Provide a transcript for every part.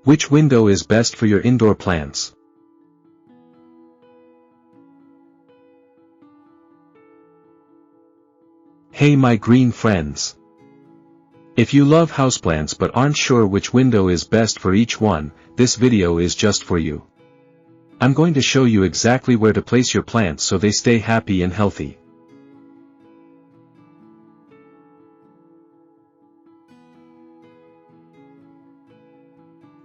Which window is best for your indoor plants? Hey my green friends! If you love houseplants but aren't sure which window is best for each one, this video is just for you. I'm going to show you exactly where to place your plants so they stay happy and healthy.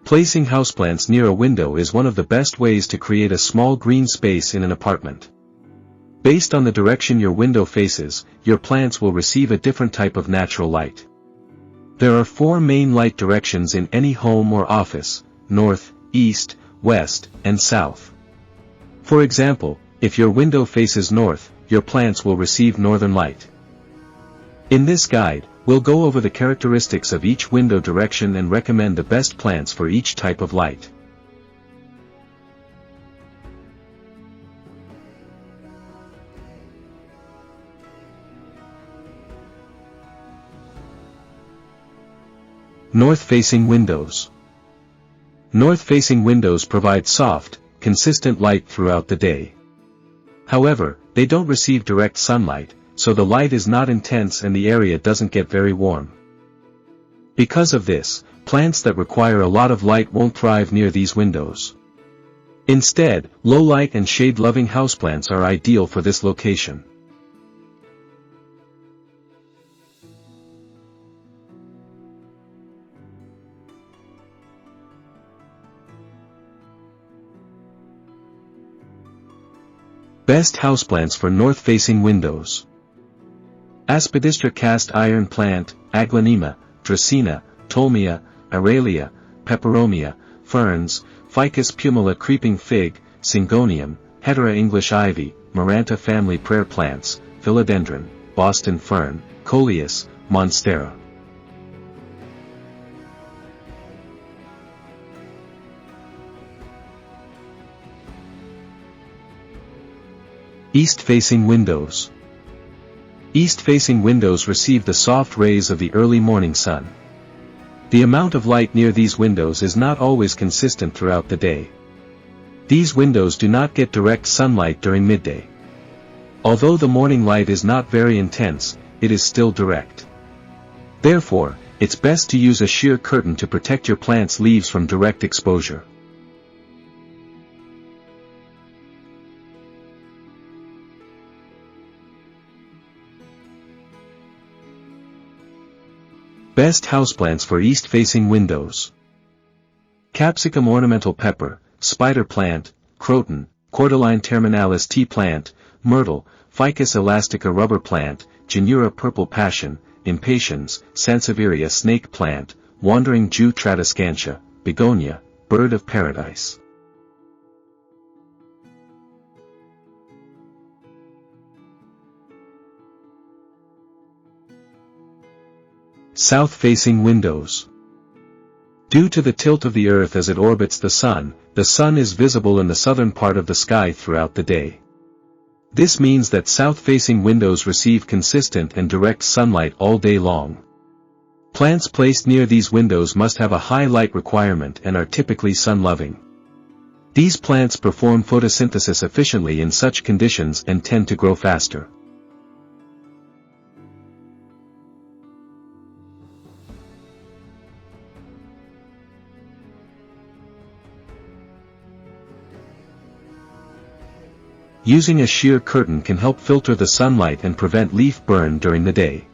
Placing houseplants near a window is one of the best ways to create a small green space in an apartment. Based on the direction your window faces, your plants will receive a different type of natural light. There are 4 main light directions in any home or office: north, east, west, and south. For example, if your window faces north, your plants will receive northern light. In this guide, we'll go over the characteristics of each window direction and recommend the best plants for each type of light. North-facing windows. North-facing windows provide soft, consistent light throughout the day. However, they don't receive direct sunlight, so the light is not intense and the area doesn't get very warm. Because of this, plants that require a lot of light won't thrive near these windows. Instead, low light and shade-loving houseplants are ideal for this location. Best houseplants for north-facing windows. Aspidistra cast iron plant, Aglaonema, Dracaena, Tolmia, Aralia, Peperomia, ferns, Ficus pumila creeping fig, Syngonium, Hetera English ivy, Maranta family prayer plants, Philodendron, Boston fern, Coleus, Monstera. East-facing windows. East-facing windows receive the soft rays of the early morning sun. The amount of light near these windows is not always consistent throughout the day. These windows do not get direct sunlight during midday. Although the morning light is not very intense, it is still direct. Therefore, it's best to use a sheer curtain to protect your plant's leaves from direct exposure. Best houseplants for east-facing windows. Capsicum ornamental pepper, spider plant, croton, Cordyline terminalis tea plant, myrtle, Ficus elastica rubber plant, Genura purple passion, impatiens, Sansevieria snake plant, wandering Jew tradescantia, begonia, bird of paradise. South-facing windows. Due to the tilt of the Earth as it orbits the Sun is visible in the southern part of the sky throughout the day. This means that south-facing windows receive consistent and direct sunlight all day long. Plants placed near these windows must have a high light requirement and are typically sun-loving. These plants perform photosynthesis efficiently in such conditions and tend to grow faster. Using a sheer curtain can help filter the sunlight and prevent leaf burn during the day.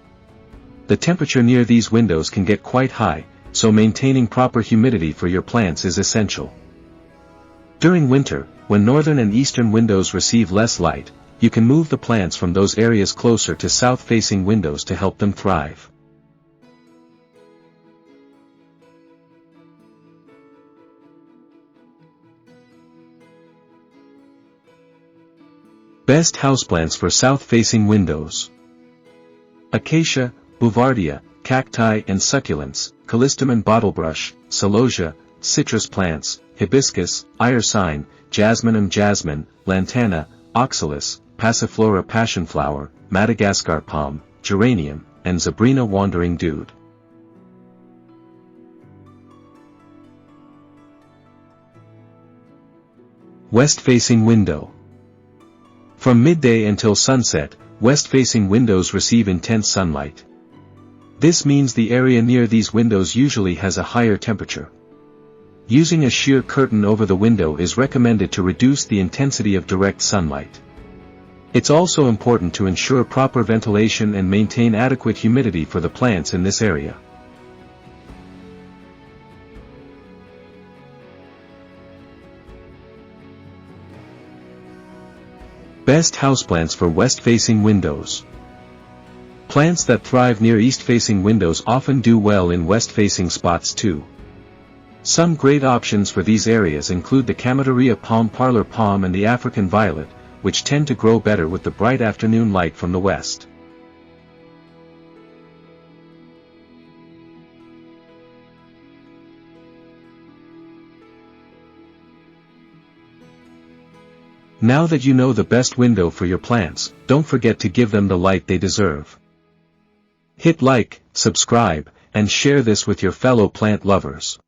The temperature near these windows can get quite high, so maintaining proper humidity for your plants is essential. During winter, when northern and eastern windows receive less light, you can move the plants from those areas closer to south-facing windows to help them thrive. Best houseplants for south-facing windows. Acacia, Bouvardia, cacti and succulents, Callistemon bottlebrush, celosia, citrus plants, hibiscus, irisine, jasminum jasmine, lantana, oxalis, passiflora passionflower, Madagascar palm, geranium, and Zabrina wandering dude. West-facing window. From midday until sunset, west-facing windows receive intense sunlight. This means the area near these windows usually has a higher temperature. Using a sheer curtain over the window is recommended to reduce the intensity of direct sunlight. It's also important to ensure proper ventilation and maintain adequate humidity for the plants in this area. Best houseplants for west-facing windows. Plants that thrive near east-facing windows often do well in west-facing spots too. Some great options for these areas include the Cameteria palm, parlor palm and the African violet, which tend to grow better with the bright afternoon light from the west. Now that you know the best window for your plants, don't forget to give them the light they deserve. Hit like, subscribe, and share this with your fellow plant lovers.